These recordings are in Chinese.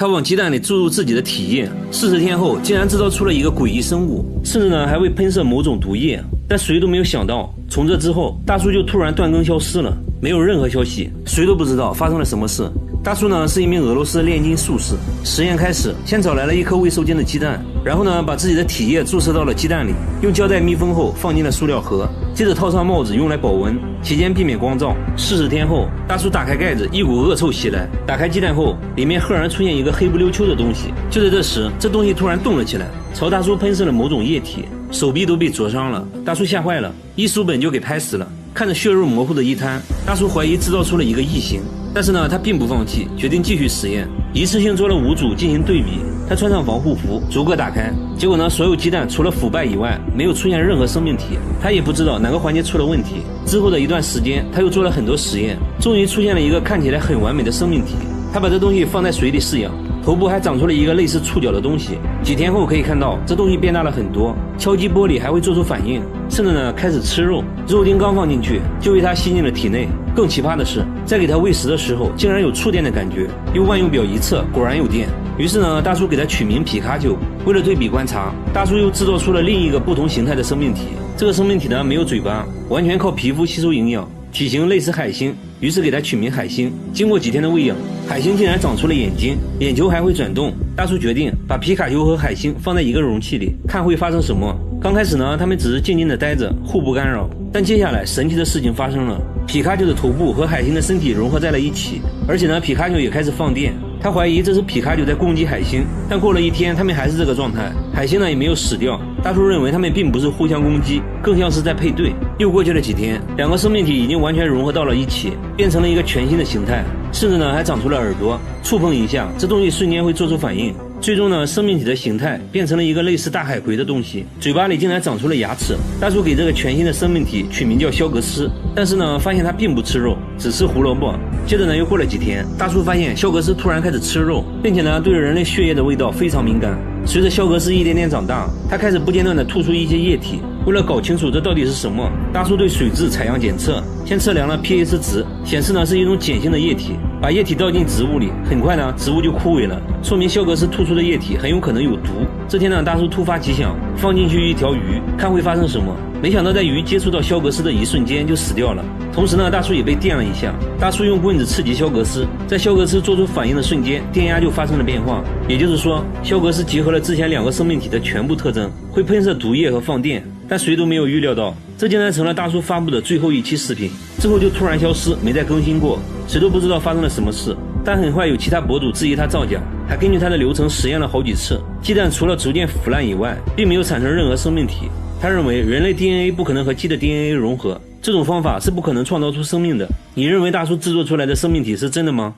他往鸡蛋里注入自己的体液，40天后竟然制造出了一个诡异生物，甚至呢还会喷射某种毒液。但谁都没有想到，从这之后，大叔就突然断更消失了，没有任何消息，谁都不知道发生了什么事。大叔呢是一名俄罗斯炼金术士。实验开始，先找来了一颗未受精的鸡蛋，然后呢把自己的体液注射到了鸡蛋里，用胶带密封后放进了塑料盒，接着套上帽子用来保温，期间避免光照。40天后，大叔打开盖子，一股恶臭袭来。打开鸡蛋后，里面赫然出现一个黑不溜秋的东西。就在这时，这东西突然动了起来，朝大叔喷射了某种液体，手臂都被灼伤了。大叔吓坏了，一书本就给拍死了。看着血肉模糊的一滩，大叔怀疑制造出了一个异形，但是呢他并不放弃，决定继续实验，一次性做了5组进行对比。他穿上防护服，逐个打开，结果呢所有鸡蛋除了腐败以外，没有出现任何生命体。他也不知道哪个环节出了问题。之后的一段时间，他又做了很多实验，终于出现了一个看起来很完美的生命体。他把这东西放在水里饲养，头部还长出了一个类似触角的东西。几天后可以看到这东西变大了很多，敲击玻璃还会做出反应，甚至呢开始吃肉。肉丁刚放进去就被它吸进了体内。更奇葩的是，在给它喂食的时候竟然有触电的感觉，用万用表一测，果然有电。于是呢大叔给它取名皮卡丘。为了对比观察，大叔又制造出了另一个不同形态的生命体。这个生命体呢没有嘴巴，完全靠皮肤吸收营养，体型类似海星，于是给它取名海星。经过几天的喂养，海星竟然长出了眼睛，眼球还会转动。大叔决定把皮卡丘和海星放在一个容器里，看会发生什么。刚开始呢他们只是静静的待着，互不干扰，但接下来神奇的事情发生了。皮卡丘的头部和海星的身体融合在了一起，而且呢皮卡丘也开始放电。他怀疑这是皮卡丘在攻击海星，但过了1天他们还是这个状态，海星呢也没有死掉。大叔认为他们并不是互相攻击，更像是在配对。又过去了几天，2个生命体已经完全融合到了一起，变成了一个全新的形态，甚至呢还长出了耳朵，触碰一下这东西瞬间会做出反应。最终呢生命体的形态变成了一个类似大海葵的东西，嘴巴里竟然长出了牙齿。大叔给这个全新的生命体取名叫肖格斯，但是呢发现它并不吃肉，只吃胡萝卜。接着呢又过了几天，大叔发现肖格斯突然开始吃肉，并且呢对人类血液的味道非常敏感。随着肖格斯一点点长大，他开始不间断地吐出一些液体。为了搞清楚这到底是什么，大叔对水质采样检测，先测量了 pH 值，显示呢是一种碱性的液体。把液体倒进植物里，很快呢植物就枯萎了，说明肖格斯吐出的液体很有可能有毒。这天呢大叔突发奇想，放进去一条鱼，看会发生什么。没想到在鱼接触到肖格斯的一瞬间就死掉了。同时呢大叔也被电了一下，大叔用棍子刺激肖格斯，在肖格斯做出反应的瞬间，电压就发生了变化。也就是说，肖格斯结合了之前2个生命体的全部特征，会喷射毒液和放电。但谁都没有预料到，这竟然成了大叔发布的最后一期视频，之后就突然消失，没再更新过，谁都不知道发生了什么事。但很快有其他博主质疑他造假，还根据他的流程实验了好几次，鸡蛋除了逐渐腐烂以外，并没有产生任何生命体。他认为人类 DNA 不可能和鸡的 DNA 融合，这种方法是不可能创造出生命的。你认为大叔制作出来的生命体是真的吗？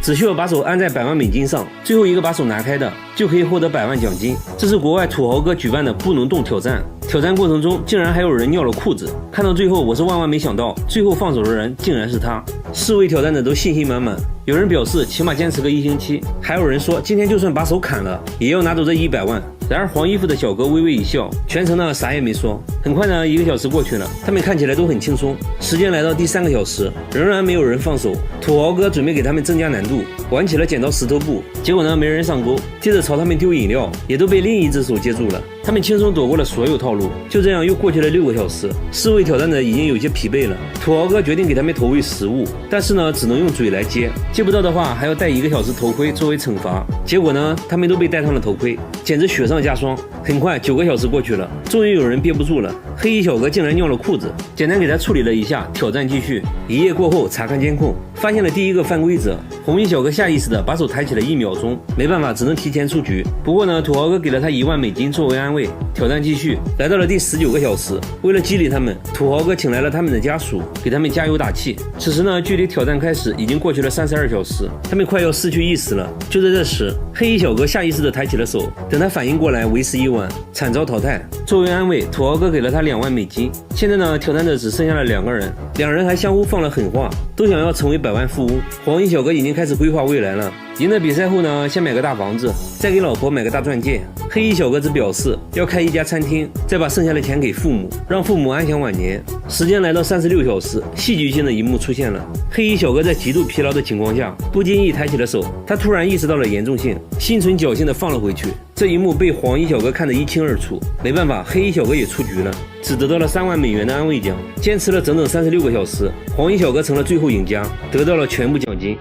只需要把手按在100万美金上，最后一个把手拿开的就可以获得100万奖金。这是国外土豪哥举办的不能动挑战，挑战过程中竟然还有人尿了裤子。看到最后我是万万没想到，最后放手的人竟然是他。4位挑战者都信心满满，有人表示起码坚持个1星期，还有人说今天就算把手砍了也要拿走这100万。然而黄衣服的小哥微微一笑，全程呢啥也没说。很快呢1个小时过去了，他们看起来都很轻松。时间来到第3个小时，仍然没有人放手。土豪哥准备给他们增加难度，玩起了剪刀石头布，结果呢没人上钩，接着朝他们丢饮料，也都被另一只手接住了。他们轻松躲过了所有套路。就这样又过去了6个小时，4位挑战者已经有些疲惫了。土豪哥决定给他们投喂食物，但是呢只能用嘴来接，接不到的话还要戴1个小时头盔作为惩罚。结果呢他们都被戴上了头盔，简直雪上加霜。很快9个小时过去了，终于有人憋不住了，黑衣小哥竟然尿了裤子，简单给他处理了一下，挑战继续。1夜过后查看监控，发现了第1个犯规者。红衣小哥下意识的把手抬起了1秒钟，没办法只能提前出局。不过呢土豪哥给了他1万美金作为安慰。挑战继续，来到了第19个小时，为了激励他们，土豪哥请来了他们的家属，给他们加油打气。此时呢距离挑战开始已经过去了32小时，他们快要失去意识了。就在这时，黑衣小哥下意识的抬起了手，等他反应过来为时已晚，惨遭淘汰。作为安慰，土豪哥给了他2万美金。现在呢挑战者只剩下了2个人，2人还相互放了狠话，都想要成为100万富翁。黄衣小哥已经开始规划未来了，赢了比赛后呢，先买个大房子，再给老婆买个大钻戒。黑衣小哥只表示要开一家餐厅，再把剩下的钱给父母，让父母安享晚年。时间来到36小时，戏剧性的一幕出现了。黑衣小哥在极度疲劳的情况下，不经意抬起了手，他突然意识到了严重性，心存侥幸的放了回去。这一幕被黄衣小哥看得一清二楚，没办法，黑衣小哥也出局了，只得到了3万美元的安慰奖。坚持了整整36个小时，黄衣小哥成了最后赢家，得到了全部奖金。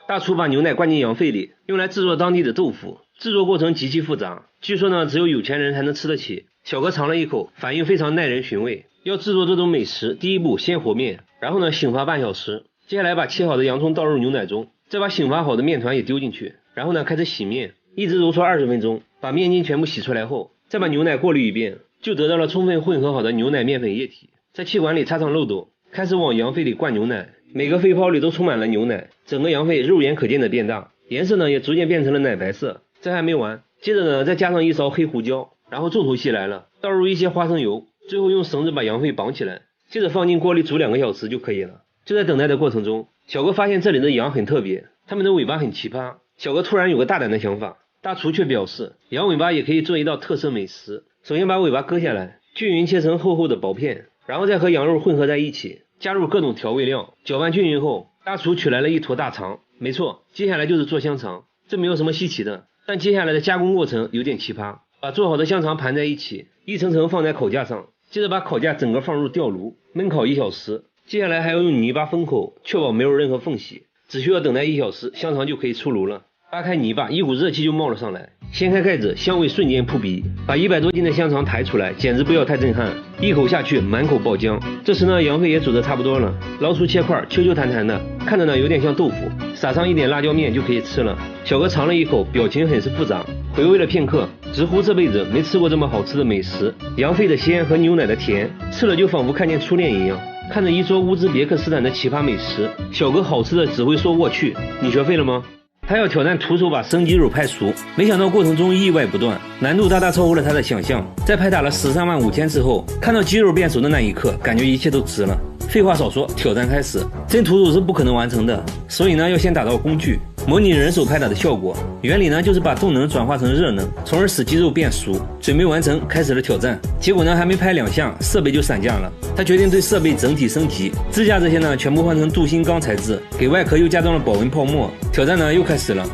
大厨把牛奶灌进羊肺里，用来制作当地的豆腐。制作过程极其复杂，据说呢，只有有钱人才能吃得起。小哥尝了一口，反应非常耐人寻味。要制作这种美食，第一步先和面，然后呢醒发半小时。接下来把切好的洋葱倒入牛奶中，再把醒发好的面团也丢进去，然后呢开始洗面，一直揉搓20分钟。把面筋全部洗出来后，再把牛奶过滤一遍，就得到了充分混合好的牛奶面粉液体。在气管里插上漏斗，开始往羊肺里灌牛奶。每个肺泡里都充满了牛奶，整个羊肺肉眼可见的变大，颜色呢也逐渐变成了奶白色。这还没完，接着呢再加上一勺黑胡椒，然后重头戏来了，倒入一些花生油，最后用绳子把羊肺绑起来，接着放进锅里煮2个小时就可以了。就在等待的过程中，小哥发现这里的羊很特别，它们的尾巴很奇葩。小哥突然有个大胆的想法，大厨却表示羊尾巴也可以做一道特色美食。首先把尾巴割下来，均匀切成厚厚的薄片，然后再和羊肉混合在一起，加入各种调味料，搅拌均匀后，大厨取来了一坨大肠。没错，接下来就是做香肠，这没有什么稀奇的，但接下来的加工过程有点奇葩。把做好的香肠盘在一起，一层层放在烤架上，接着把烤架整个放入吊炉，焖烤1小时。接下来还要用泥巴封口，确保没有任何缝隙。只需要等待1小时，香肠就可以出炉了。扒开泥巴，一股热气就冒了上来，掀开盖子，香味瞬间扑鼻。把100多斤的香肠抬出来，简直不要太震撼，一口下去满口爆浆。这时呢，羊肺也煮得差不多了，捞出切块，Q Q弹弹的，看着呢有点像豆腐，撒上一点辣椒面就可以吃了。小哥尝了一口，表情很是复杂，回味了片刻，直呼这辈子没吃过这么好吃的美食。羊肺的鲜和牛奶的甜，吃了就仿佛看见初恋一样。看着一桌乌兹别克斯坦的奇葩美食，小哥好吃的只会说我去。你学会了吗？他要挑战徒手把生鸡肉拍熟，没想到过程中意外不断，难度大大超乎了他的想象。在拍打了13万5千次后，看到鸡肉变熟的那一刻，感觉一切都值了。废话少说，挑战开始。真徒手是不可能完成的，所以呢要先打造工具，模拟人手拍打的效果。原理呢就是把动能转化成热能，从而使鸡肉变熟。准备完成，开始了挑战。结果呢还没拍2项，设备就散架了。他决定对设备整体升级，支架这些呢全部换成镀锌钢材质，给外壳又加装了保温泡沫。挑战呢又开始了。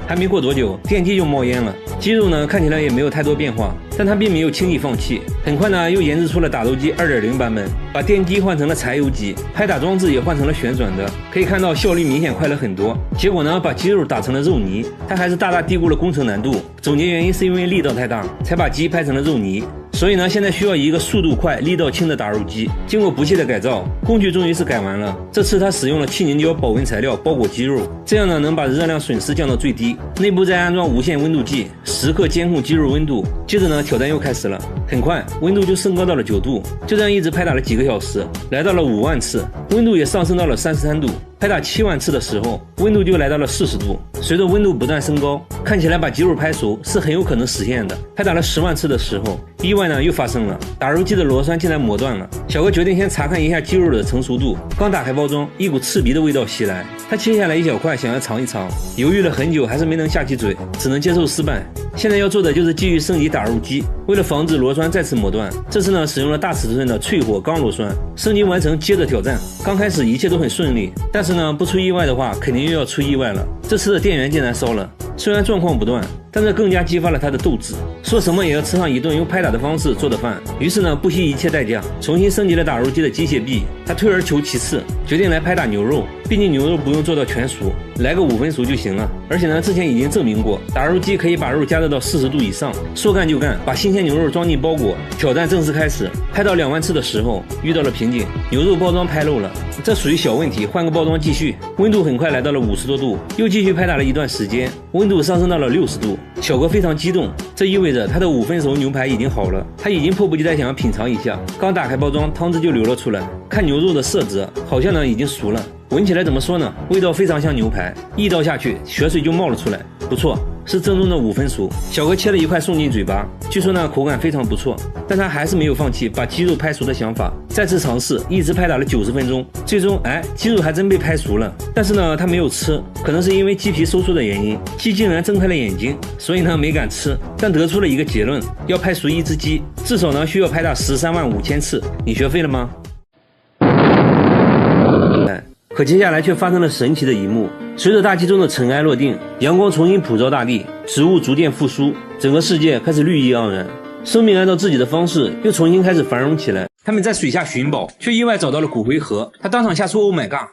还没过多久，电机就冒烟了。鸡肉呢看起来也没有太多变化，但他并没有轻易放弃。很快呢又研制出了打斗机 2.0 版本，把电机换成了柴油机，拍打装置也换成了旋转的，可以看到效率明显快了很多。结果呢把鸡肉打成了肉泥，他还是大大低估了工程难度。总结原因是因为力道太大，才把鸡拍成了肉泥。所以呢现在需要一个速度快力道轻的打肉机。经过不懈的改造，工具终于是改完了。这次他使用了气凝胶保温材料包裹鸡肉，这样呢能把热量损失降到最低。内部再安装无线温度计，时刻监控鸡肉温度。接着呢挑战又开始了，很快温度就升高到了9度。就这样一直拍打了几个小时，来到了5万次，温度也上升到了33度。拍打7万次的时候，温度就来到了40度。随着温度不断升高，看起来把鸡肉拍熟是很有可能实现的。拍打了10万次的时候，意外呢又发生了，打肉机的螺栓竟然磨断了。小哥决定先查看一下鸡肉的成熟度。刚打开包装，一股刺鼻的味道袭来，他切下来一小块想要尝一尝，犹豫了很久还是没能下起嘴，只能接受失败。现在要做的就是继续升级打肉机，为了防止螺栓再次磨断，这次呢使用了大尺寸的淬火钢螺栓。升级完成，接着挑战。刚开始一切都很顺利，但是呢不出意外的话肯定又要出意外了。这次的电源竟然烧了，虽然状况不断，但这更加激发了他的斗志，说什么也要吃上一顿用拍打的方式做的饭。于是呢不惜一切代价重新升级了打肉机的机械臂。他退而求其次，决定来拍打牛肉，毕竟牛肉不用做到全熟，来个5分熟就行了。而且呢之前已经证明过，打肉机可以把肉加热到40度以上。说干就干，把新鲜牛肉装进包裹，挑战正式开始。拍到2万次的时候遇到了瓶颈，牛肉包装拍漏了，这属于小问题，换个包装继续。温度很快来到了50多度，又继续拍打了一段时间，温度上升到了60度。小哥非常激动，这意味着他的5分熟牛排已经好了，他已经迫不及待想要品尝一下。刚打开包装，汤汁就流了出来，看牛肉的色泽，好像呢已经熟了。闻起来怎么说呢？味道非常像牛排，一刀下去血水就冒了出来，不错，是正宗的5分熟。小哥切了一块送进嘴巴，据说呢口感非常不错，但他还是没有放弃把鸡肉拍熟的想法。再次尝试，一直拍打了90分钟，最终鸡肉还真被拍熟了。但是呢，他没有吃，可能是因为鸡皮收缩的原因，鸡竟然睁开了眼睛，所以呢没敢吃。但得出了一个结论：要拍熟一只鸡，至少呢需要拍打135000次。你学会了吗？可接下来却发生了神奇的一幕。随着大气中的尘埃落定，阳光重新普照大地，植物逐渐复苏，整个世界开始绿意盎然，生命按照自己的方式又重新开始繁荣起来。他们在水下寻宝，却意外找到了骨灰盒，他当场吓出 Oh my god。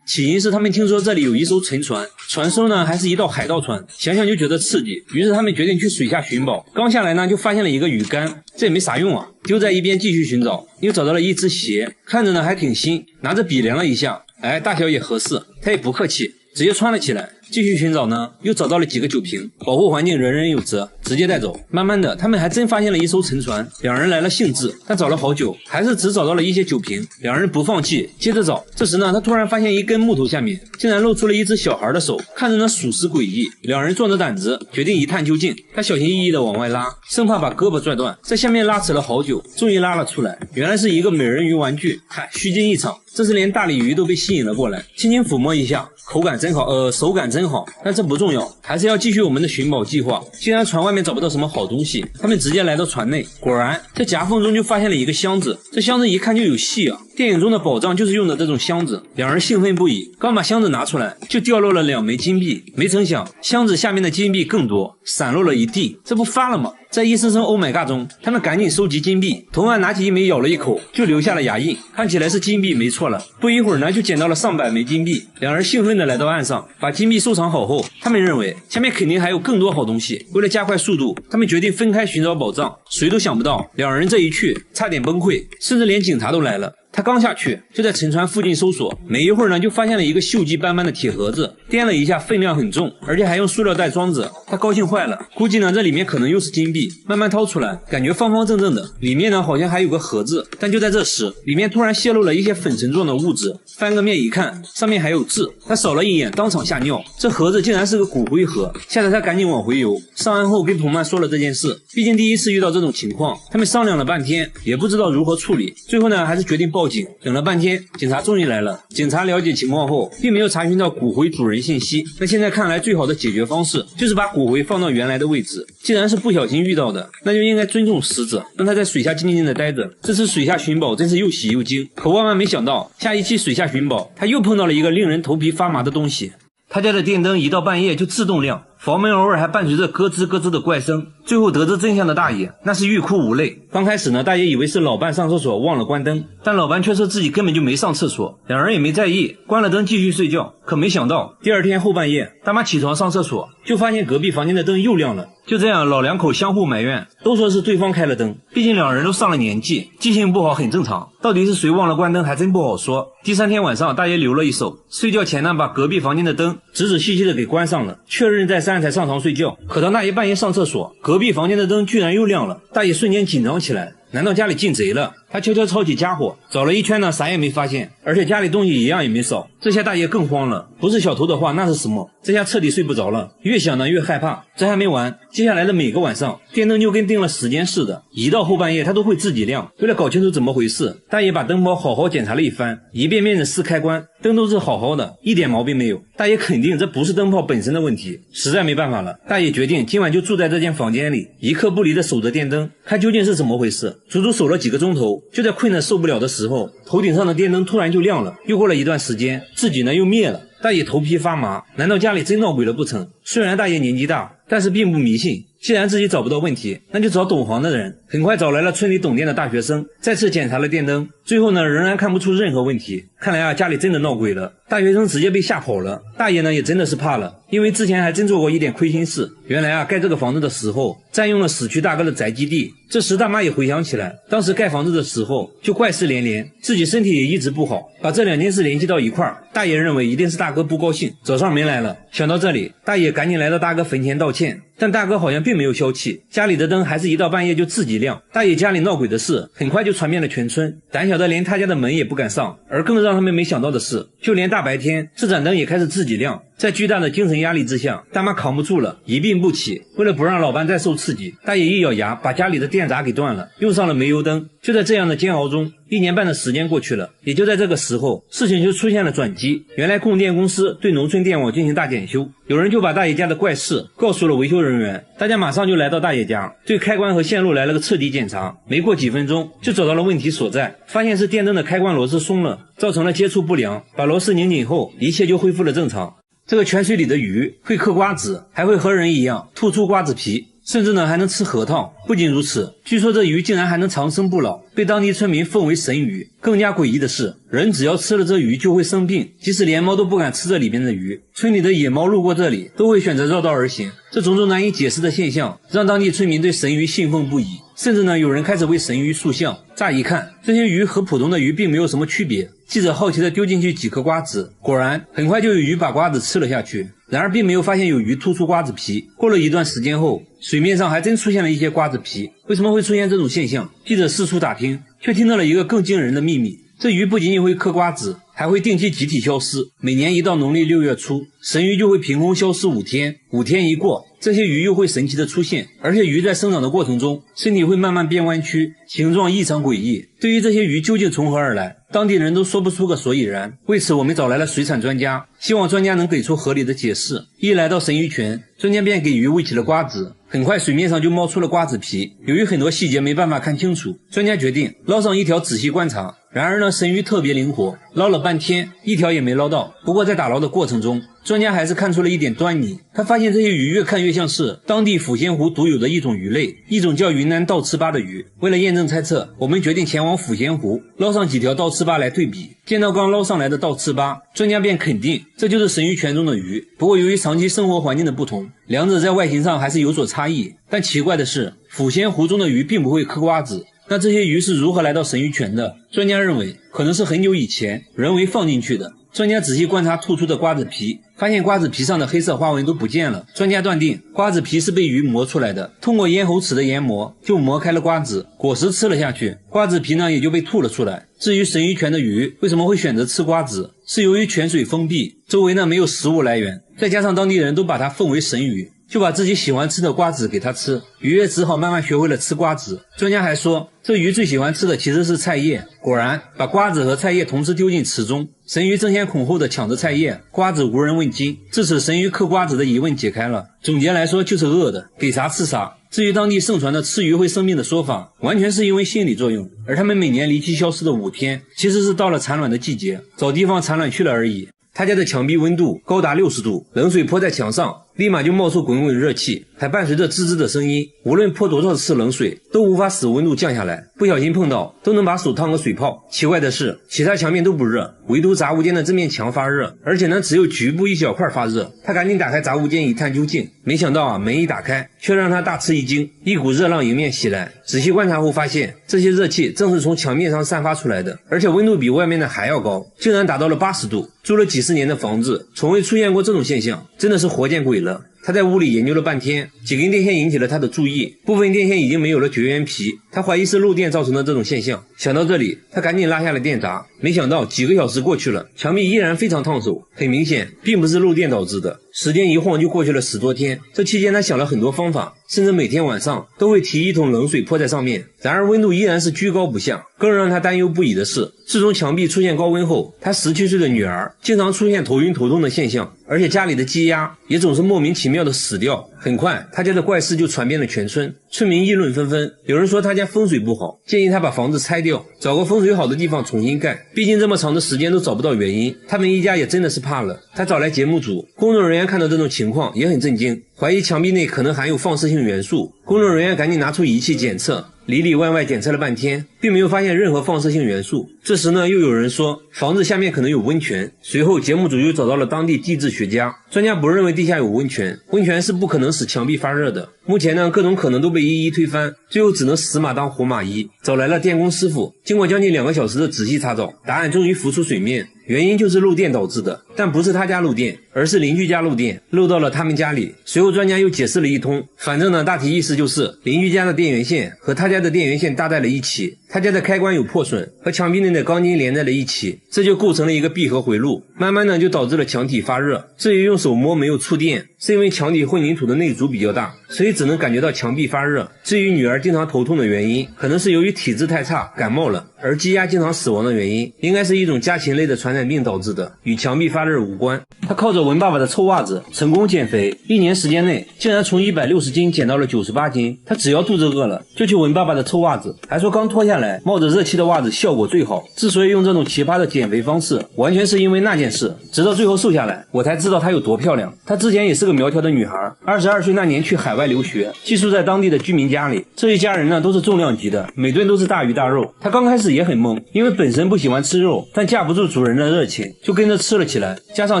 起因是他们听说这里有一艘沉船，船身呢还是一道海盗船，想想就觉得刺激，于是他们决定去水下寻宝。刚下来呢，就发现了一个鱼竿，这也没啥用啊，丢在一边继续寻找，又找到了一只鞋，看着呢还挺新，拿着笔量了一下，大小也合适，他也不客气，直接穿了起来。继续寻找呢，又找到了几个酒瓶，保护环境人人有责，直接带走。慢慢的，他们还真发现了一艘沉船，两人来了兴致，但找了好久，还是只找到了一些酒瓶。两人不放弃，接着找。这时呢，他突然发现一根木头下面竟然露出了一只小孩的手，看着呢属实诡异。两人壮着胆子决定一探究竟。他小心翼翼的往外拉，生怕把胳膊拽断，在下面拉扯了好久，终于拉了出来。原来是一个美人鱼玩具，虚惊一场。这时连大鲤鱼都被吸引了过来，轻轻抚摸一下，口感真好，手感真好。但这不重要，还是要继续我们的寻宝计划。既然船外面找不到什么好东西，他们直接来到船内，果然在夹缝中就发现了一个箱子。这箱子一看就有戏啊，电影中的宝藏就是用的这种箱子。两人兴奋不已，刚把箱子拿出来，就掉落了2枚金币。没成想箱子下面的金币更多，散落了一地，这不发了吗？在一声声 Oh my god 中，他们赶紧收集金币。同案拿起一枚咬了一口，就留下了牙印，看起来是金币没错了。不一会儿呢，就捡到了上百枚金币。两人兴奋地来到岸上，把金币收藏好后，他们认为下面肯定还有更多好东西。为了加快速度，他们决定分开寻找宝藏。谁都想不到，两人这一去差点崩溃，甚至连警察都来了。他刚下去，就在沉船附近搜索，没一会儿呢，就发现了一个锈迹斑斑的铁盒子，掂了一下，分量很重，而且还用塑料袋装着。他高兴坏了，估计呢这里面可能又是金币。慢慢掏出来，感觉方方正正的，里面呢好像还有个盒子。但就在这时，里面突然泄露了一些粉尘状的物质，翻个面一看，上面还有字。他扫了一眼，当场吓尿，这盒子竟然是个骨灰盒，吓得他赶紧往回游。上岸后跟同伴说了这件事，毕竟第一次遇到这种情况，他们商量了半天，也不知道如何处理，最后呢还是决定报警。等了半天，警察终于来了。警察了解情况后，并没有查询到骨灰主人信息。那现在看来，最好的解决方式就是把骨灰放到原来的位置。既然是不小心遇到的，那就应该尊重死者，让他在水下静静的待着。这次水下寻宝真是又喜又惊，可万万没想到，下一期水下寻宝，他又碰到了一个令人头皮发麻的东西。他家的电灯一到半夜就自动亮，房门偶尔还伴随着咯吱咯吱的怪声。最后得知真相的大爷那是欲哭无泪。刚开始呢，大爷以为是老伴上厕所忘了关灯，但老伴却说自己根本就没上厕所，两人也没在意，关了灯继续睡觉。可没想到第二天后半夜，大妈起床上厕所，就发现隔壁房间的灯又亮了。就这样，老两口相互埋怨，都说是对方开了灯，毕竟两人都上了年纪，记性不好很正常。到底是谁忘了关灯还真不好说。第3天晚上，大爷留了一手，睡觉前呢把隔壁房间的灯仔仔细细的给关上了，确认再3才上床睡觉。可当大爷半夜上厕所，隔壁房间的灯居然又亮了，大爷瞬间紧张起来，难道家里进贼了？他悄悄抄起家伙，找了一圈呢，啥也没发现，而且家里东西一样也没少。这下大爷更慌了，不是小偷的话那是什么？这下彻底睡不着了，越想呢越害怕。这还没完，接下来的每个晚上，电灯就跟定了时间似的，一到后半夜它都会自己亮。为了搞清楚怎么回事，大爷把灯泡好好检查了一番，一遍遍的试开关，灯都是好好的，一点毛病没有。大爷肯定这不是灯泡本身的问题，实在没办法了，大爷决定今晚就住在这间房间里，一刻不离的守着电灯，看究竟是怎么回事。足足守了几个钟头，就在困得受不了的时候，头顶上的电灯突然就亮了。又过了一段时间，自己呢又灭了。大爷头皮发麻，难道家里真闹鬼了不成？虽然大爷年纪大，但是并不迷信，既然自己找不到问题，那就找懂行的人。很快找来了村里懂电的大学生，再次检查了电灯，最后呢仍然看不出任何问题。看来啊，家里真的闹鬼了。大学生直接被吓跑了，大爷呢也真的是怕了，因为之前还真做过一点亏心事。原来啊，盖这个房子的时候占用了死去大哥的宅基地。这时大妈也回想起来，当时盖房子的时候就怪事连连，自己身体也一直不好，把这2件事联系到一块儿。大爷认为一定是大哥不高兴，找上门来了。想到这里，大爷赶紧来到大哥坟前道歉，但大哥好像并没有消气，家里的灯还是一到半夜就自己亮。大爷家里闹鬼的事很快就传遍了全村，胆小的连他家的门也不敢上。而更让他们没想到的是，就连大白天这盏灯也开始自己亮。在巨大的精神压力之下，大妈扛不住了，一病不起。为了不让老伴再受刺激，大爷一咬牙把家里的电闸给断了，用上了煤油灯。就在这样的煎熬中，1年半的时间过去了，也就在这个时候，事情就出现了转机。原来供电公司对农村电网进行大检修，有人就把大爷家的怪事告诉了维修人员，大家马上就来到大爷家，对开关和线路来了个彻底检查。没过几分钟就找到了问题所在，发现是电灯的开关螺丝松了，造成了接触不良，把螺丝拧紧后，一切就恢复了正常。这个泉水里的鱼会嗑瓜子，还会和人一样吐出瓜子皮，甚至呢还能吃核桃。不仅如此，据说这鱼竟然还能长生不老，被当地村民奉为神鱼。更加诡异的是，人只要吃了这鱼就会生病，即使连猫都不敢吃这里面的鱼，村里的野猫路过这里都会选择绕道而行。这种种难以解释的现象让当地村民对神鱼信奉不已，甚至呢有人开始为神鱼塑像。乍一看，这些鱼和普通的鱼并没有什么区别。记者好奇地丢进去几颗瓜子，果然很快就有鱼把瓜子吃了下去，然而并没有发现有鱼吐出瓜子皮。过了一段时间后，水面上还真出现了一些瓜子皮。为什么会出现这种现象？记者四处打听，却听到了一个更惊人的秘密。这鱼不仅仅会嗑瓜子，还会定期集体消失。每年一到农历6月初，神鱼就会凭空消失5天，5天一过，这些鱼又会神奇的出现。而且鱼在生长的过程中，身体会慢慢变弯曲，形状异常诡异。对于这些鱼究竟从何而来，当地人都说不出个所以然。为此我们找来了水产专家，希望专家能给出合理的解释。一来到神鱼泉，专家便给鱼喂起了瓜子，很快水面上就冒出了瓜子皮。由于很多细节没办法看清楚，专家决定捞上一条仔细观察。然而呢，神鱼特别灵活，捞了半天一条也没捞到。不过在打捞的过程中，专家还是看出了一点端倪。他发现这些鱼越看越像是当地抚仙湖独有的一种鱼类，一种叫云南倒刺巴的鱼。为了验证猜测，我们决定前往抚仙湖捞上几条倒刺巴来对比。见到刚捞上来的倒刺巴，专家便肯定这就是神鱼泉中的鱼。不过由于长期生活环境的不同，两者在外形上还是有所差异。但奇怪的是，抚仙湖中的鱼并不会嗑瓜子。那这些鱼是如何来到神鱼泉的？专家认为可能是很久以前人为放进去的。专家仔细观察吐出的瓜子皮，发现瓜子皮上的黑色花纹都不见了。专家断定瓜子皮是被鱼磨出来的，通过咽喉齿的研磨就磨开了瓜子，果实吃了下去，瓜子皮呢也就被吐了出来。至于神鱼泉的鱼为什么会选择吃瓜子，是由于泉水封闭，周围呢没有食物来源，再加上当地人都把它奉为神鱼，就把自己喜欢吃的瓜子给它吃，鱼也只好慢慢学会了吃瓜子。专家还说，这鱼最喜欢吃的其实是菜叶。果然，把瓜子和菜叶同时丢进池中，神鱼争先恐后的抢着菜叶，瓜子无人问津。至此，神鱼嗑瓜子的疑问解开了。总结来说，就是饿的，给啥吃啥。至于当地盛传的吃鱼会生病的说法，完全是因为心理作用。而他们每年离奇消失的5天，其实是到了产卵的季节，找地方产卵去了而已。他家的墙壁温度高达60度，冷水泼在墙上，立马就冒出滚滚热气，还伴随着吱吱的声音。无论泼多少次冷水，都无法使温度降下来，不小心碰到都能把手烫个水泡。奇怪的是，其他墙面都不热，唯独杂物间的这面墙发热，而且呢只有局部一小块发热。他赶紧打开杂物间一探究竟，没想到门一打开，却让他大吃一惊，一股热浪迎面袭来。仔细观察后发现，这些热气正是从墙面上散发出来的，而且温度比外面的还要高，竟然达到了80度。住了几十年的房子，从未出现过这种现象，真的是活见鬼了。他在屋里研究了半天，几根电线引起了他的注意，部分电线已经没有了绝缘皮，他怀疑是漏电造成的这种现象。想到这里，他赶紧拉下了电闸，没想到几个小时过去了，墙壁依然非常烫手，很明显并不是漏电导致的。时间一晃就过去了10多天，这期间他想了很多方法，甚至每天晚上都会提一桶冷水泼在上面，然而温度依然是居高不下。更让他担忧不已的是，自从墙壁出现高温后，他17岁的女儿经常出现头晕头痛的现象，而且家里的鸡鸭也总是莫名其妙的死掉。很快他家的怪事就传遍了全村，村民议论纷纷，有人说他家风水不好，建议他把房子拆掉，找个风水好的地方重新盖，毕竟这么长的时间都找不到原因。他们一家也真的是怕了。他找来节目组，工作人员看到这种情况也很震惊，怀疑墙壁内可能含有放射性元素。工作人员赶紧拿出仪器检测，里里外外检测了半天，并没有发现任何放射性元素。这时呢，又有人说房子下面可能有温泉。随后节目组又找到了当地地质学家，专家不认为地下有温泉，温泉是不可能使墙壁发热的。目前呢，各种可能都被一一推翻，最后只能死马当活马医，找来了电工师傅。经过将近2个小时的仔细查找，答案终于浮出水面。原因就是漏电导致的，但不是他家漏电，而是邻居家漏电，漏到了他们家里。随后专家又解释了一通，反正呢大体意思就是邻居家的电源线和他家的电源线搭在了一起，他家的开关有破损，和墙壁内的钢筋连在了一起，这就构成了一个闭合回路，慢慢的就导致了墙体发热。至于用手摸没有触电，是因为墙体混凝土的内阻比较大，所以只能感觉到墙壁发热。至于女儿经常头痛的原因，可能是由于体质太差感冒了，而积压经常死亡的原因应该是一种家禽类的传染病导致的，与墙壁发热无关。他靠着文爸爸的臭袜子成功减肥，1年时间内竟然从160斤减到了98斤。他只要肚子饿了就去闻爸爸的臭袜子，还说刚脱下来冒着热气的袜子效果最好。之所以用这种奇葩的减肥方式，完全是因为那件事，直到最后瘦下来我才知道她有多漂亮。她之前也是个苗条的女孩，22岁那年去海外留学，寄宿在当地的居民家里，这一家人呢都是重量级的，每顿都是大鱼大肉。她刚开始也很懵，因为本身不喜欢吃肉，但架不住主人的热情，就跟着吃了起来，加上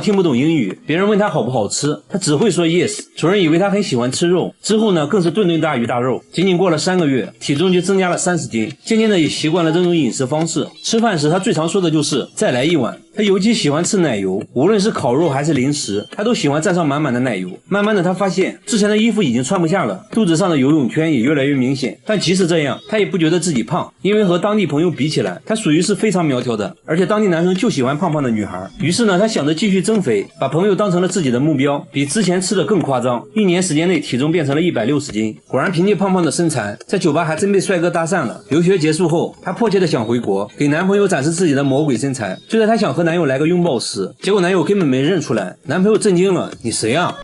听不懂英语，别人问她好不好吃，她只会说 yes。 主人以为她很喜欢吃肉，之后呢更是顿顿大鱼大肉。仅仅过了3个月，体重就增加了30斤，渐渐的也习惯了这种饮食方式。吃饭时她最常说的就是再来一碗。她尤其喜欢吃奶油，无论是烤肉还是零食，她都喜欢蘸上满满的奶油。慢慢的她发现之前的衣服已经穿不下了，肚子上的游泳圈也越来越明显，但即使这样她也不觉得自己胖，因为和当地朋友比起来，她属于是非常苗条的，而且当地男生就喜欢胖胖的女孩。于是呢她想着继续增肥，把朋友当成了自己的目标，比之前吃的更夸张，1年时间内体重变成了160斤。果然凭借胖胖的身材，在酒吧还真被帅哥搭讪了。留学结束后，她迫切的想回国，给男朋友展示自己的魔鬼身材。就在她想和男友来个拥抱时，结果男友根本没认出来，男朋友震惊了，你谁啊？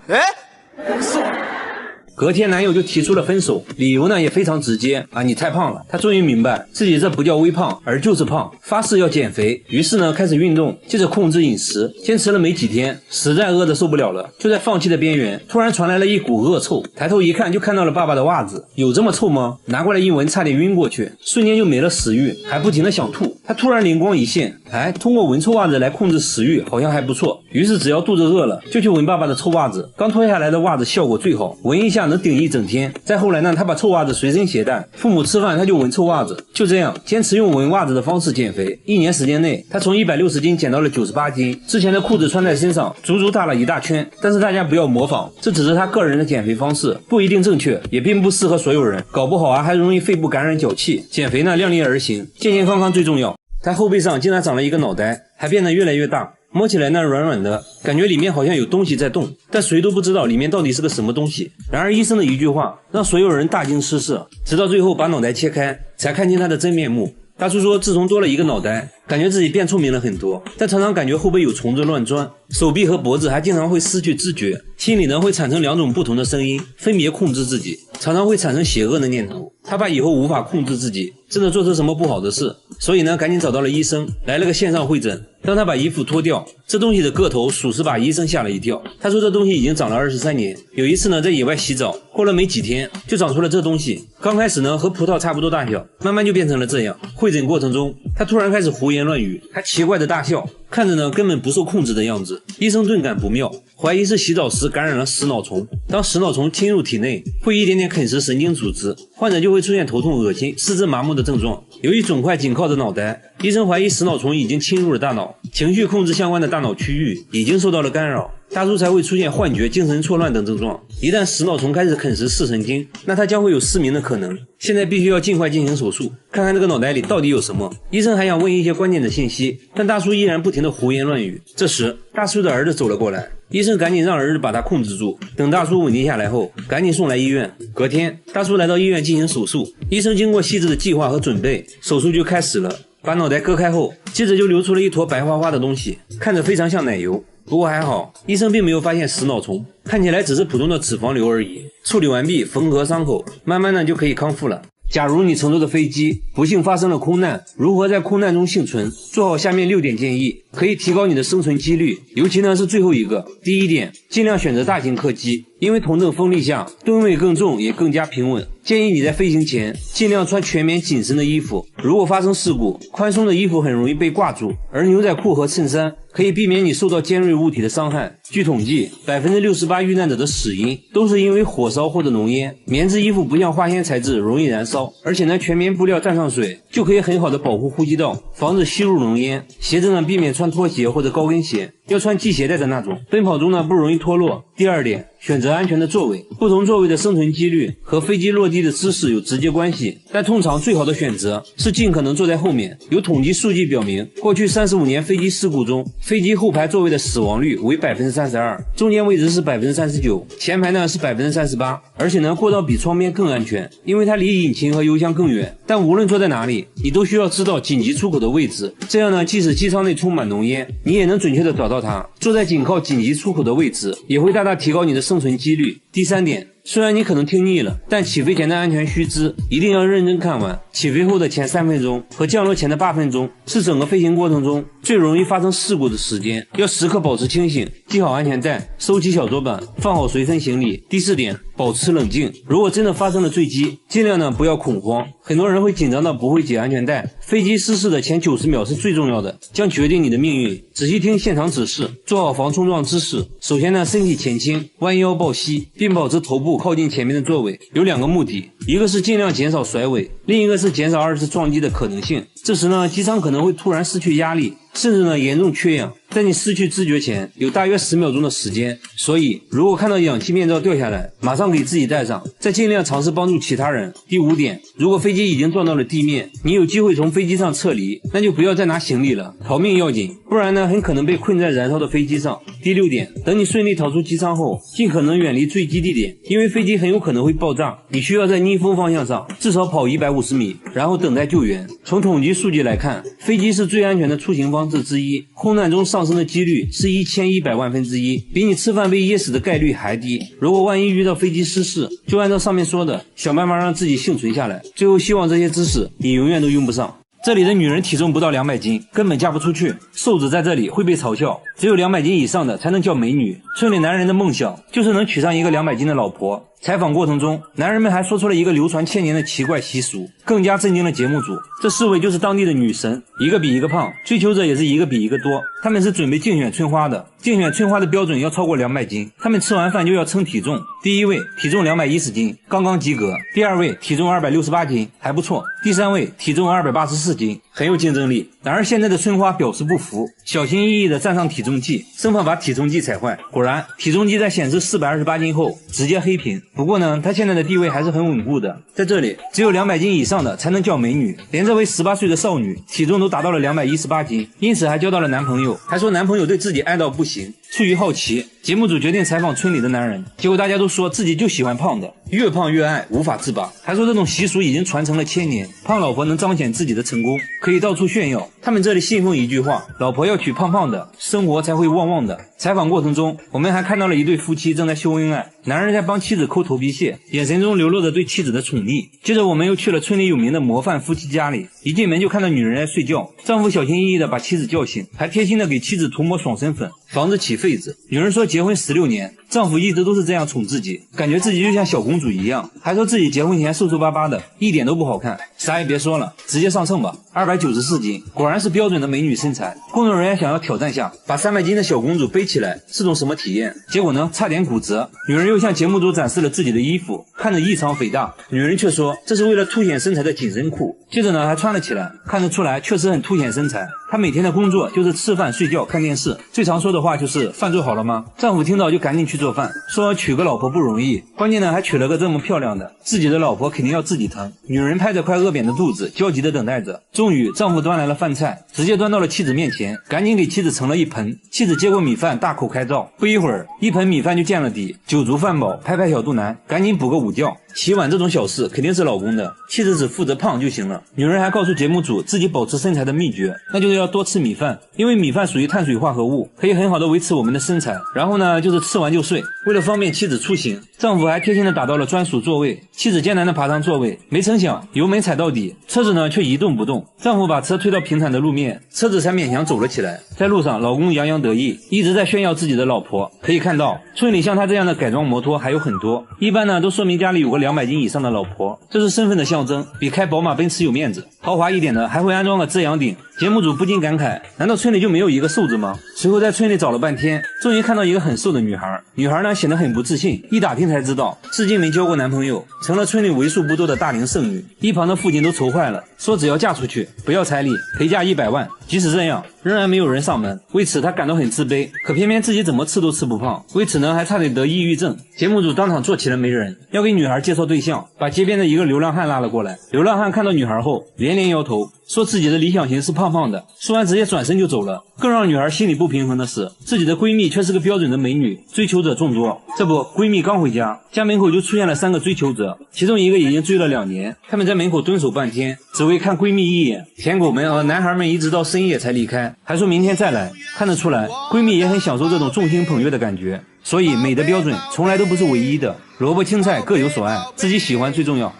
隔天男友就提出了分手，理由呢也非常直接啊，你太胖了。他终于明白自己这不叫微胖，而就是胖，发誓要减肥。于是呢开始运动，接着控制饮食，坚持了没几天，实在饿得受不了了，就在放弃的边缘，突然传来了一股恶臭，抬头一看就看到了爸爸的袜子。有这么臭吗？拿过来一闻，差点晕过去，瞬间就没了食欲，还不停的想吐。他突然灵光一现，通过闻臭袜子来控制食欲好像还不错，于是只要肚子饿了就去闻爸爸的臭袜子。刚脱下来的袜子效果最好，闻一下能顶一整天。再后来呢，他把臭袜子随身携带，父母吃饭他就闻臭袜子。就这样坚持用闻袜子的方式减肥，1年时间内他从160斤减到了98斤，之前的裤子穿在身上足足大了1大圈。但是大家不要模仿，这只是他个人的减肥方式，不一定正确，也并不适合所有人，搞不好还容易肺部感染脚气。减肥呢量力而行，健健康康最重要。他后背上竟然长了一个脑袋，还变得越来越大，摸起来呢软软的，感觉里面好像有东西在动，但谁都不知道里面到底是个什么东西。然而医生的一句话让所有人大惊失色，直到最后把脑袋切开，才看见他的真面目。大叔说自从多了一个脑袋，感觉自己变聪明了很多，但常常感觉后背有虫子乱钻，手臂和脖子还经常会失去知觉，心里呢会产生2种不同的声音，分别控制自己，常常会产生邪恶的念头。他怕以后无法控制自己，真的做出什么不好的事，所以呢赶紧找到了医生，来了个线上会诊。当他把衣服脱掉，这东西的个头属实把医生吓了一跳。他说这东西已经长了23年，有一次呢在野外洗澡，过了没几天就长出了这东西。刚开始呢和葡萄差不多大小，慢慢就变成了这样。会诊过程中他突然开始胡言乱语，还奇怪的大笑，看着呢根本不受控制的样子。医生顿感不妙，怀疑是洗澡时感染了食脑虫。当食脑虫侵入体内，会一点点啃食神经组织，患者就会出现头痛、恶心、四肢麻木的症状。由于肿块紧靠着脑袋，医生怀疑食脑虫已经侵入了大脑，情绪控制相关的大脑区域已经受到了干扰，大叔才会出现幻觉、精神错乱等症状。一旦食脑虫开始啃食视神经，那他将会有失明的可能。现在必须要尽快进行手术，看看这个脑袋里到底有什么。医生还想问一些关键的信息，但大叔依然不停地胡言乱语。这时大叔的儿子走了过来，医生赶紧让儿子把他控制住，等大叔稳定下来后赶紧送来医院。隔天大叔来到医院进行手术，医生经过细致的计划和准备，手术就开始了。把脑袋割开后，接着就流出了一坨白花花的东西，看着非常像奶油。不过还好，医生并没有发现食脑虫，看起来只是普通的脂肪瘤而已。处理完毕，缝合伤口，慢慢的就可以康复了。假如你乘坐的飞机不幸发生了空难，如何在空难中幸存？做好下面6点建议，可以提高你的生存几率，尤其呢是最后一个。第一点，尽量选择大型客机，因为同等风力下吨位更重也更加平稳。建议你在飞行前尽量穿全棉紧身的衣服，如果发生事故，宽松的衣服很容易被挂住，而牛仔裤和衬衫可以避免你受到尖锐物体的伤害。据统计， 68% 遇难者的死因都是因为火烧或者浓烟。棉质衣服不像化纤材质容易燃烧，而且全棉布料沾上水就可以很好的保护呼吸道，防止吸入浓烟。鞋子呢避免穿穿拖鞋或者高跟鞋，要穿系鞋带的那种，奔跑中呢不容易脱落。第二点，选择安全的座位。不同座位的生存几率和飞机落地的姿势有直接关系，但通常最好的选择是尽可能坐在后面。有统计数据表明，过去35年飞机事故中，飞机后排座位的死亡率为 32%， 中间位置是 39%， 前排呢是 38%， 而且呢过道比窗边更安全，因为它离引擎和油箱更远。但无论坐在哪里，你都需要知道紧急出口的位置，这样呢即使机舱内充满浓烟，你也能准确的找到它。坐在紧靠紧急出口的位置，也会大大提高你的生存几率。第三点，虽然你可能听腻了，但起飞前的安全须知一定要认真看完。起飞后的前3分钟和降落前的8分钟是整个飞行过程中最容易发生事故的时间，要时刻保持清醒，系好安全带，收起小桌板，放好随身行李。第4点，保持冷静。如果真的发生了坠机，尽量呢不要恐慌。很多人会紧张到不会解安全带，飞机失事的前90秒是最重要的，将决定你的命运。仔细听现场指示，做好防冲撞姿势。首先呢，身体前倾，弯腰抱膝，并保持头部靠近前面的座位。有2个目的，一个是尽量减少甩尾，另一个是减少2次撞击的可能性。这时呢，机舱可能会突然失去压力，甚至呢严重缺氧。在你失去知觉前，有大约10秒钟的时间，所以如果看到氧气面罩掉下来，马上给自己戴上，再尽量尝试帮助其他人。第5点，如果飞机已经撞到了地面，你有机会从飞机上撤离，那就不要再拿行李了，逃命要紧，不然呢很可能被困在燃烧的飞机上。第6点，等你顺利逃出机舱后，尽可能远离坠机地点，因为飞机很有可能会爆炸，你需要在逆风方向上至少跑150米，然后等待救援。从统计数据来看，飞机是最安全的出行方式之一，空难中上升的几率是1100万分之一，比你吃饭被噎死的概率还低。如果万一遇到飞机失事，就按照上面说的，想办法让自己幸存下来。最后希望这些知识你永远都用不上。这里的女人体重不到200斤，根本嫁不出去，瘦子在这里会被嘲笑，只有200斤以上的才能叫美女。村里男人的梦想就是能娶上一个200斤的老婆。采访过程中，男人们还说出了一个流传1000年的奇怪习俗，更加震惊了节目组。这4位就是当地的女神，一个比一个胖，追求者也是一个比一个多。他们是准备竞选春花的，竞选春花的标准要超过200斤，他们吃完饭就要称体重。第1位体重210斤，刚刚及格；第2位体重268斤，还不错；第3位体重284斤，很有竞争力。然而现在的春花表示不服，小心翼翼地站上体重计，生怕把体重计踩坏。果然，体重计在显示428斤后直接黑屏。不过呢，她现在的地位还是很稳固的，在这里只有200斤以上的才能叫美女。连这位18岁的少女体重都达到了218斤，因此还交到了男朋友，还说男朋友对自己爱到不行。出于好奇，节目组决定采访村里的男人，结果大家都说自己就喜欢胖的，越胖越爱，无法自拔。还说这种习俗已经传承了1000年，胖老婆能彰显自己的成功，可以到处炫耀。他们这里信奉一句话，老婆要娶胖胖的，生活才会旺旺的。采访过程中，我们还看到了一对夫妻正在秀恩爱，男人在帮妻子抠头皮屑，眼神中流露着对妻子的宠溺。接着我们又去了村里有名的模范夫妻家里，一进门就看到女人在睡觉，丈夫小心翼翼地把妻子叫醒，还贴心地给妻子涂抹爽身粉，防止起痱子。女人说结婚16年，丈夫一直都是这样宠自己，感觉自己就像小公主一样，还说自己结婚前瘦瘦巴巴的，一点都不好看。啥也别说了，直接上秤吧，294斤，果然是标准的美女身材。工作人员想要挑战下，把300斤的小公主背起来，是种什么体验？结果呢，差点骨折。女人又向节目组展示了自己的衣服，看着异常肥大，女人却说这是为了凸显身材的紧身裤。接着呢，还穿了起来，看得出来确实很凸显身材。她每天的工作就是吃饭、睡觉、看电视，最常说的话就是饭做好了吗？丈夫听到就赶紧去做饭，说娶个老婆不容易，关键呢还娶了个这么漂亮的，自己的老婆肯定要自己疼。女人拍着快饿扁的肚子，焦急地等待着。终于丈夫端来了饭菜，直接端到了妻子面前，赶紧给妻子盛了一盆。妻子接过米饭大口开造，不一会儿一盆米饭就见了底，酒足饭饱，拍拍小肚腩，赶紧补个午觉。洗碗这种小事肯定是老公的，妻子只负责胖就行了。女人还告诉节目组自己保持身材的秘诀，那就是要多吃米饭，因为米饭属于碳水化合物，可以很好的维持我们的身材。然后呢，就是吃完就睡。为了方便妻子出行，丈夫还贴心的打到了专属座位，妻子艰难的爬上座位，没成想油门踩到底，车子呢却一动不动。丈夫把车推到平坦的路面，车子才勉强走了起来。在路上，老公洋洋得意，一直在炫耀自己的老婆。可以看到，村里像他这样的改装摩托还有很多，一般呢都说明家里有个200斤以上的老婆，这是身份的象征，比开宝马奔驰有面子。豪华一点的还会安装个遮阳顶。节目组不禁感慨，难道村里就没有一个瘦子吗？随后在村里找了半天，终于看到一个很瘦的女孩。女孩呢显得很不自信，一打听才知道至今没交过男朋友，成了村里为数不多的大龄剩女。一旁的父亲都愁坏了，说只要嫁出去不要彩礼，陪嫁100万。即使这样，仍然没有人上门，为此他感到很自卑，可偏偏自己怎么吃都吃不胖，为此呢还差点得抑郁症。节目组当场做起了媒人，要给女孩介绍对象，把街边的一个流浪汉拉了过来。流浪汉看到女孩后连连摇头，说自己的理想型是胖胖的，说完直接转身就走了。更让女孩心里不平衡的是，自己的闺蜜却是个标准的美女，追求者众多。这不，闺蜜刚回家，家门口就出现了3个追求者，其中一个已经追了2年，他们在门口蹲守半天，只为看闺蜜一眼。舔狗们和男孩们一直到深夜才离开，还说明天再来。看得出来，闺蜜也很享受这种众星捧月的感觉。所以美的标准从来都不是唯一的，萝卜青菜各有所爱，自己喜欢最重要。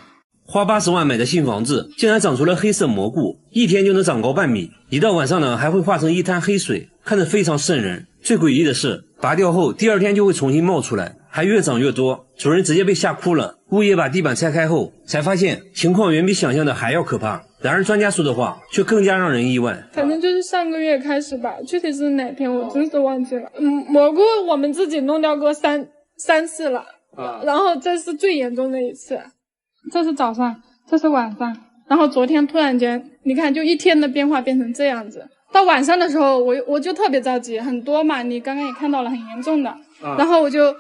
花80万买的新房子竟然长出了黑色蘑菇，一天就能长高半米，一到晚上呢还会化成一滩黑水，看着非常瘆人。最诡异的是，拔掉后第2天就会重新冒出来，还越长越多，主人直接被吓哭了。物业把地板拆开后才发现情况远比想象的还要可怕，然而专家说的话却更加让人意外。反正就是上个月开始吧，具体是哪天我真是忘记了。蘑菇我们自己弄掉过三次了，然后这是最严重的一次。这是早上，这是晚上，然后昨天突然间，你看就一天的变化变成这样子。到晚上的时候，我就特别着急，很多嘛，你刚刚也看到了，很严重的。然后我就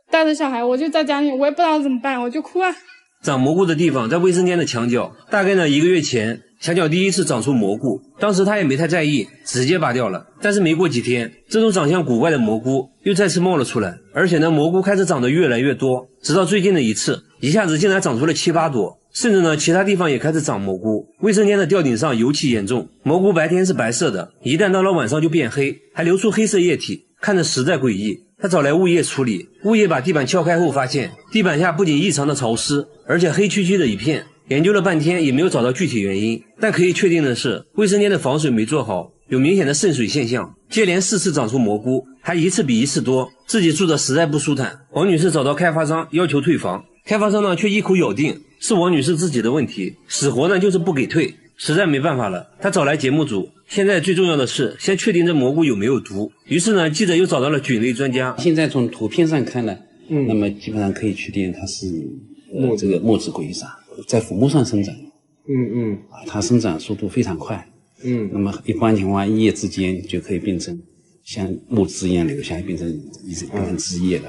带着小孩，我就在家里，我也不知道怎么办，我就哭啊。长蘑菇的地方在卫生间的墙角，大概呢1个月前，墙角第一次长出蘑菇，当时他也没太在意，直接拔掉了。但是没过几天，这种长相古怪的蘑菇又再次冒了出来，而且呢蘑菇开始长得越来越多，直到最近的一次，一下子竟然长出了7、8朵，甚至呢其他地方也开始长蘑菇。卫生间的吊顶上尤其严重，蘑菇白天是白色的，一旦到了晚上就变黑，还流出黑色液体，看着实在诡异。他找来物业处理，物业把地板撬开后发现，地板下不仅异常的潮湿，而且黑黢黢的一片。研究了半天也没有找到具体原因，但可以确定的是，卫生间的防水没做好，有明显的渗水现象。接连4次长出蘑菇，还一次比一次多，自己住的实在不舒坦。王女士找到开发商要求退房，开发商呢却一口咬定是王女士自己的问题，死活呢就是不给退。实在没办法了，他找来节目组，现在最重要的是先确定这蘑菇有没有毒。于是呢，记者又找到了菌类专家。现在从图片上看呢，那么基本上可以确定它是这个墨质鬼砂在腐木上生长。它生长速度非常快。那么一般情况一夜之间就可以变成像木汁一样流下来，变成一份汁液了。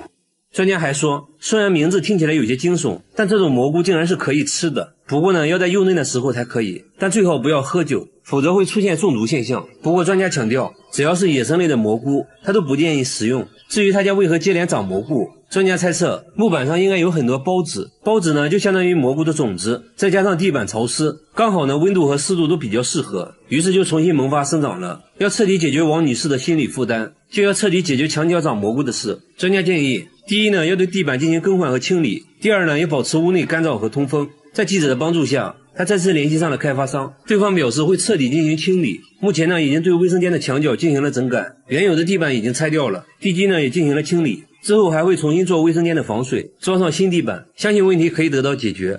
专家还说，虽然名字听起来有些惊悚，但这种蘑菇竟然是可以吃的。不过呢，要在幼嫩的时候才可以，但最好不要喝酒，否则会出现中毒现象。不过专家强调，只要是野生类的蘑菇，他都不建议食用。至于他家为何接连长蘑菇，专家猜测木板上应该有很多孢子，孢子呢就相当于蘑菇的种子，再加上地板潮湿，刚好呢温度和湿度都比较适合，于是就重新萌发生长了。要彻底解决王女士的心理负担，就要彻底解决墙角长蘑菇的事。专家建议，第一呢，要对地板进行更换和清理；第二呢，要保持屋内干燥和通风。在记者的帮助下，他再次联系上了开发商，对方表示会彻底进行清理。目前呢，已经对卫生间的墙角进行了整改，原有的地板已经拆掉了，地基呢也进行了清理，之后还会重新做卫生间的防水，装上新地板，相信问题可以得到解决。